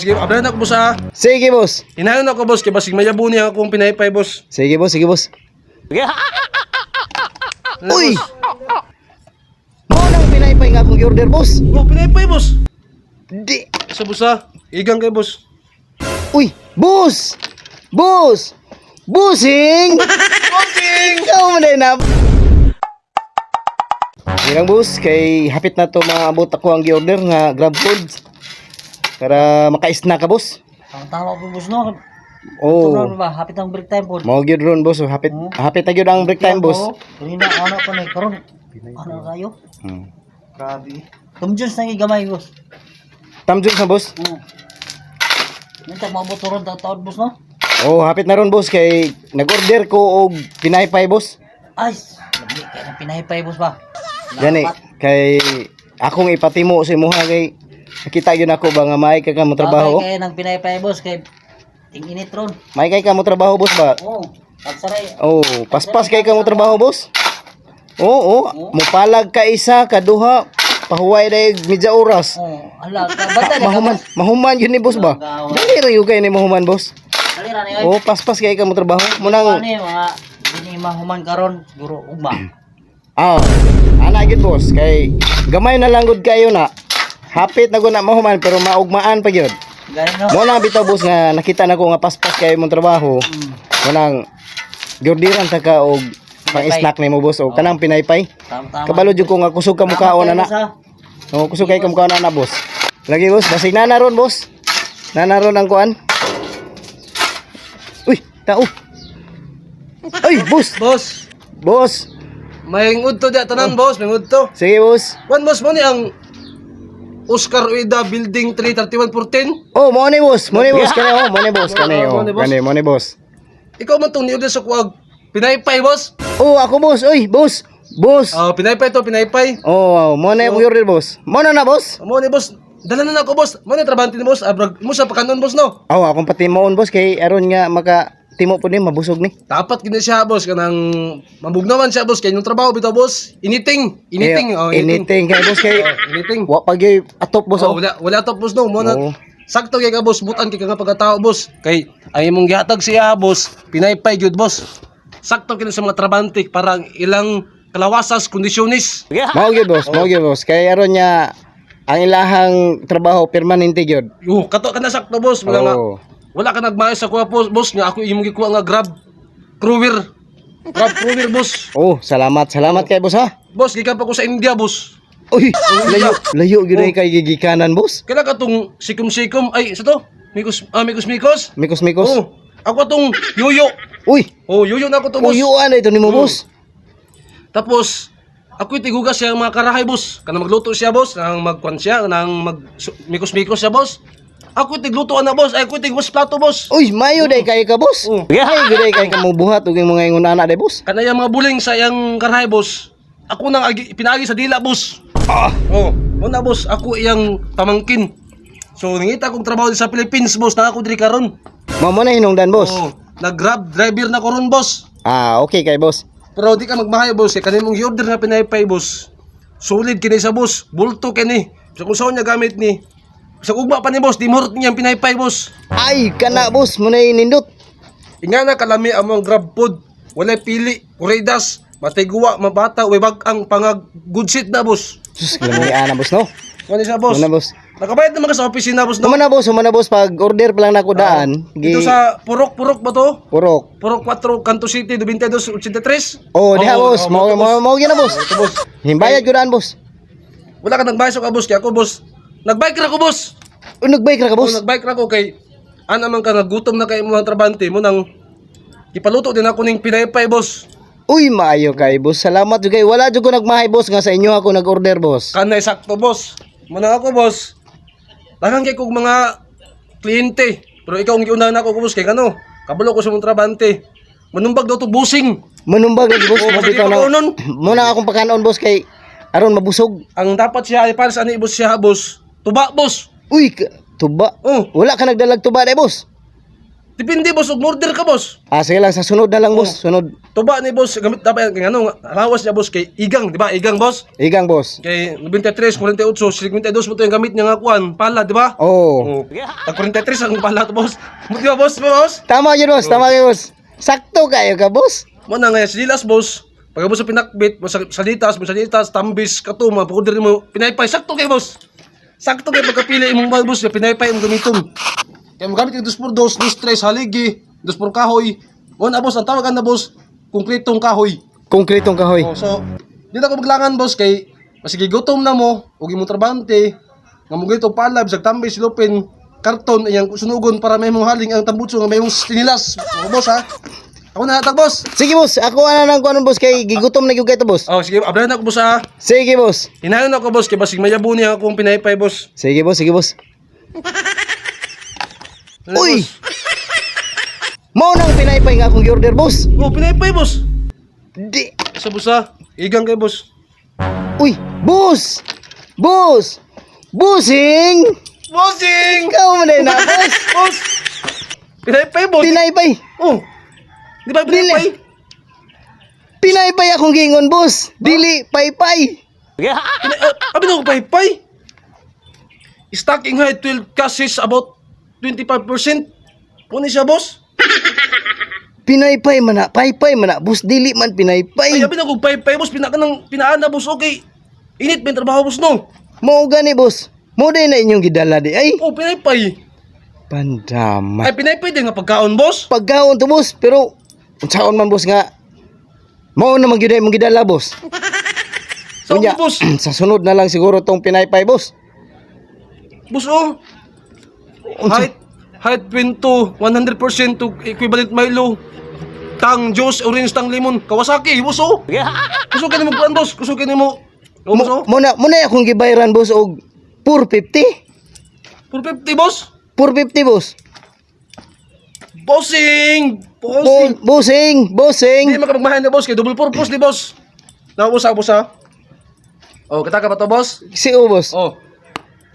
Sige, ablan ako boss ha. Sige, boss. Hinayon ako boss, kaya basig mayabo niya akong pinaypay boss. Sige, boss. Sige, boss. Ano, Uy! boss? Mo nang pinaypay nga akong order, boss. Oh, pinaypay boss. Di. Sa boss ha. Igang kay boss. Uy, boss! Boss! Bossing! Bossing! Ikaw mo na. Hirang boss, kay hapit na to maabot ako ang gi-order nga grab food. Para maka-snack ka, boss. Ang tama po boss no. Oh. Ito ba hapit ang break time po. Mao gyud ron, boss. Hapit na gyud ang break time, boss. Kanina ano pa na karon. Ano kayo? Grabe. Tumjons na gamay boss. Tamjun sa boss. Nita mabot ron taon boss no. Oh, hapit na ron, boss, kay nag-order ko og pinaypay, boss. Ay, labi kay nang pinaypay boss ba. Gani, kay akong ipatimo sa imuha kay nakita gyud ako ba nga may kay ka mo trabaho. Kay nang pinaypay boss kay ting init ron. May kay ka mo trabaho, boss ba? Oh, pagsaray. Oh, paspas kay ka mo trabaho, boss. Oo, mupalag ka isa, kaduha, pahuway dahil medya oras. Oh, ala, bata na Mahuman yun ni boss ba? Dali rin yung kayo ni mahuman, boss. Dali ra ni. Oo, paspas kay ka mo trabaho. Munang, Ano mga dini mahuman karon siguro ugma. ana gid boss, kay gamay na lang gud kayo na. Hapit na gud na mahuman pero maugmaan pa gyud. Gani no. Mo na bitaw boss nga nakita na ko nga paspas kayo mong trabaho. Munang gordiran ta ka og pang-snack nimo boss o kanang pinaypay. Tama. Kabalo jud ko nga kusog ka mukhaon na. Oh, kusog kay ka mukhaon na boss. Lagi boss, basig na naron boss. Naron ang kuan. Uy, tao. Ay, boss. Boss, Boss. may ngudto diya tanan boss, may ngudto. Sige, boss. Wan boss mo ni ang Oscar Ueda Building 33114. Oh, mo ni boss. Mo ni boss kani oh, mo ni boss kani oh. Mo ni boss. Kani mo ni boss. Ikaw man tong niudes sa kuwag. Pinaypay boss. Oh, ako boss. Oy, boss. Boss. Oh, pinaypay to, pinaypay. Oh, mo na yung order boss. Mo na boss. Mo ni boss. Dala na ako boss. Mo ni trabante ni boss. Abrag mo sa pakanon boss no. Oh, akong pati moon boss kay aron nga maka timo po ni mabusog ni. Dapat gini siya boss kanang mabugnawan siya boss kay yung trabaho bitaw boss. Initing. Oh, Anything kay boss kay Initing. wa pag atop boss. Oh, wala to boss no. Mo na Oo. sakto kay ka boss, butan kay ka nga pagkatao boss. Kay ay imong gihatag siya boss, pinaypay gyud boss. Sakto kini sa mga trabante parang ilang kalawasas kondisyonis. Mao gyud boss, mao gyud boss. Kay aron nya ang ilahang trabaho permanente gyud. Yo, kato ka na sakto boss, wala nga. Oo. Wala ka nagmayos sa kuha boss nga ako imong gikuha nga grab crewer. Grab crewer boss. Oh, salamat kay boss ha. Boss, gikan pa ko sa India boss. Uy, layo gyud ay kay gigikanan boss. Kailan ka tong sikum-sikum ay sa to? Mikos. Mikos. Oh, ako tong yuyo. Uy, Oh, yuyo na ako to boss. uyuan ito nimo boss. Tapos ako itigugas siya ang mga karahay boss. Kanang magluto siya boss, nang magkwan siya, nang mikos-mikos siya boss. Ako itigluto na boss, ay ako itigwas plato boss. Uy, mayo day kay ka boss. Oh. Ay, gyud ay kay ka mo buhat ug yung mga ingon ana day boss. Kanaya mga buling sa iyang karahay boss. Ako nang pinaagi sa dila boss. Oh, una boss, ako iyang pamangkin. So nangita kong trabaho sa Philippines boss, na ako diri karon. Mamo na hinungdan boss. Oh, nag-grab driver na ko ron boss. Okay kay boss. Pero di ka magmahay boss, kay kanimong i-order na pinaypay boss. Solid kini sa boss, bulto kini. So kung saan niya gamit ni. Sa ugma pa ni boss, di mahurot niya ang pinaypay boss. Ay, kana boss, mo na inindot. Inga na kalami among grab food. Walay pili, kuredas, matay guwa, mabata, way ang pangag good shit na boss. Sus, lamay ana boss no. Kani sa boss. Muna boss. Nakabayad naman ka sa opisina boss no. Muna boss, pag order pa lang nako daan. Dito sa Purok ba to? Purok. Purok 4, Canto City, 9283. Oh, diha boss, mo gyud na boss. Ito boss. Himbayad gyud daan boss. Wala ka nagbayad sa boss, kaya ako boss. Nagbike ra ko boss. Nagbike ra ka boss. Nagbike ra ko kay ana man ka nagutom na kay mga trabante mo nang ipaluto din ako ning pinaypay boss. Uy, maayo kay boss. Salamat jud kay wala jud ko nagmahay boss nga sa inyo ako nag-order boss. Kanay sakto boss. Muna ako boss. Daghang kay kog mga kliyente. Pero ikaw ang giunahan ako boss kay kano. Kabalo ko sa mga trabante. Manumbag daw to busing. Manumbag lagi boss. Oh, Mabitaw pwede pa kaunon. Muna akong pakanon boss kay aron mabusog. Ang dapat siya ay para sa ani boss siya boss. Tuba boss. Uy, tuba. Oh, Wala ka nagdalag tuba day boss. Depende boss, ug order ka boss. Sige lang, sa sunod na lang boss. Sunod. Tuba ni boss gamit dapat kay ano, lawas niya boss kay igang, di ba? Igang boss. Igang boss. Kay 93, 48, 52 mo to yung gamit niya nga kuan, pala, di ba? Oh. Tag 43 ang pala to boss. Di ba boss? Di ba, boss? Tama yun boss, tama yun boss. Sakto kayo ka boss. Mo na nga silas boss. Pag mo sa pinakbit, mo sa salitas, tambis, katuma, pag mo pinaypay sakto kay boss. Sakto kay pagkapili imong boss, pinaypay imong gamiton. Kaya mo gamit yung 2x2, 2x3, haligi, 2x kahoy. Mo na boss, ang tawagan na boss, konkretong kahoy. Konkretong kahoy. Oh, so, di na ko maglangan boss kay masige gutom na mo, ug imong trabante, nga mo gito pala bisag tambay silupin, karton iyang sunugon para may mong haling ang tambutso nga may mong sinilas. Oh, boss ha. Ako na hatag boss. Sige boss, ako ana nang kuan boss kay gigutom na gyud kay to boss. Oh, sige, ablan ako boss ha. Sige boss. Hinayon ako boss kay basig mayabo niya akong pinaypay boss. Sige boss, sige boss. Ano, Uy! boss? Mao nang pinaypay nga akong order boss. Oh, pinaypay boss. Di. Sa boss ha. Igang kay boss. Uy, boss. Boss. Bossing. Bossing! Ikaw man na boss. Boss! Pinaypay boss. Pinaypay. Oh. Di ba pinaypay? Pinaypay akong gingon boss. Dili paypay. Abi na ko paypay. Stocking height 12 cases about 25%. Puni siya boss. Pinaypay man na, paypay man na. Boss dili man pinaypay. Ay, abi na ko paypay boss, pinaana boss, okay. Init may trabaho boss no. Mao gani boss. Mo day na inyong gidala di ay. Oh, pinaypay. Pandama. Ay, pinaypay din nga pagkaon boss. Pagkaon to boss, pero unsaon man boss nga mao na magyud mong gidala boss. Sa Unya, boss. sa sunod na lang siguro tong pinaypay boss. Boss oh. Height 20 to 100% to equivalent Milo. Tang juice, orange, tang lemon. Kawasaki, boss oh. Kusukin mo kuan boss, kusukin mo. Oh, boss oh. Muna akong gibayran boss og 450. 450 boss. 450 boss. Bossing! Bossing! Bossing. Hindi makapagmahan na boss, kay double purpose ni boss. Naubos ha, boss ha? Oh, kita ka ba to boss? Sio boss. Oh,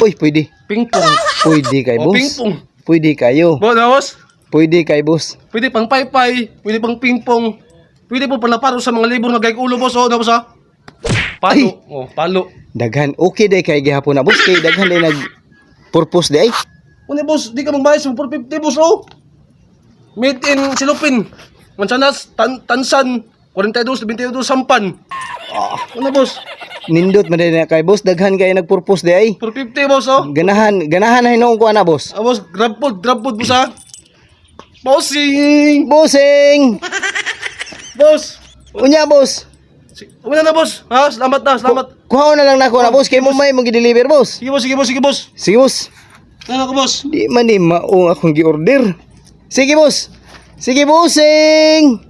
Uy, pwede. pingpong. Pwede kay Oh, boss. pingpong. Pwede kayo. Boss? Pwede kay boss. Pwede pang paypay, pwede pang pingpong. Pwede po palaparo sa mga libur na gayag ulo boss, oh, na boss ha? Ay. Palo. Oh, palo. Daghan okay day kay gihapon na boss kay daghan day nag purpose day. Ano boss, di ka magbayad sa 450 boss, oh. Made in Silupin. Mansanas, Tansan, 42, 22, Sampan. Ano boss? Nindot man day na kay boss daghan kay nag purpose day. 450 boss, oh. Ganahan na hinong ko ana boss. Ah, boss, grab food boss ha. Bossing! Bossing. Boss! Unya boss. Umina na boss. Ha? Salamat na, salamat. Kuhaon na lang nako na boss kay mo may mong-deliver boss. Sige boss, sige boss, sige boss. Sige boss. Ano ko boss? Di man ni maong akong gi-order. Sige boss. Sige bossing.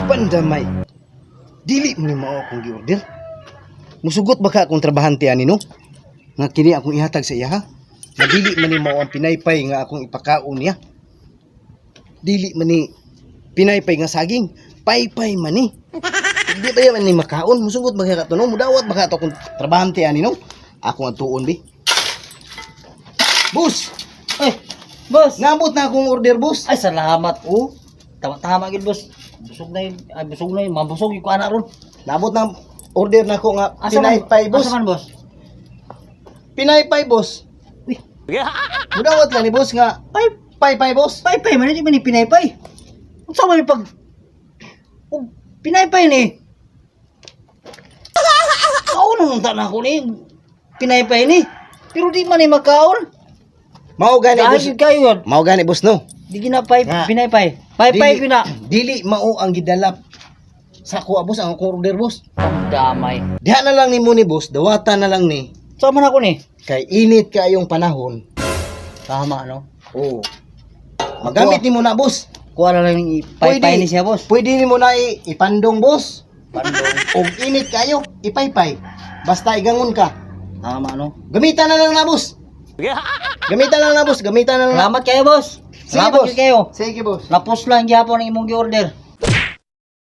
Pandamay. Dili man ni mao akong gi-order. Musugot ba ka akong trabahante ani no? Nga kini akong ihatag sa iya ha. Nga dili man ni mao ang pinaypay nga akong ipakaon niya. Dili man ni pinaypay nga saging. Paypay man ni. Di ba yan ni makaon? Musugot ba ka to no? Mudawat ba ka to akong trabahante ani no? Ako ang tuon bi. Boss! Eh, boss. Nabot na akong order boss. Ay, salamat. Oh. Tama gid boss. Busog na yun. Ay, busog na yun. Mabusog yung kuana ron. Nabot na order na ko nga Asa man? pinaypay boss. Asa man, boss? Pinaypay boss. Uy. Mudawat lang ni boss nga paypay boss. Paypay man, hindi man ni pinaypay. Ang sama ni pag... Oh, pinaypay ni. Kaon nung tanan ko ni. Pinaypay ni. Pero di man ni makaon. Mao gani boss. Dahil kayo yun. Mao gani boss no. Di ginapay, Nga. pinaypay. Paypay ko na. Dili mao ang gidalap sa kuha boss ang akong order boss. Ang damay. Diha na lang ni mo ni boss, dawatan na lang ni Sama na ko ni. kay init kayong panahon. Tama, no? Oo. Magamit ni mo na boss. Kuha na lang yung paypay ni siya, boss. Pwede ni mo na ipandong boss. Pandong. Og init kayo, ipaypay. Basta igangon ka. Tama, no? Gamitan na lang na boss. Gamitan na lang na boss, gamitan na lang. Salamat kayo, boss. Sige Salamat boss. kayo. Sige boss. Napos lang gyapon ang imong gi-order.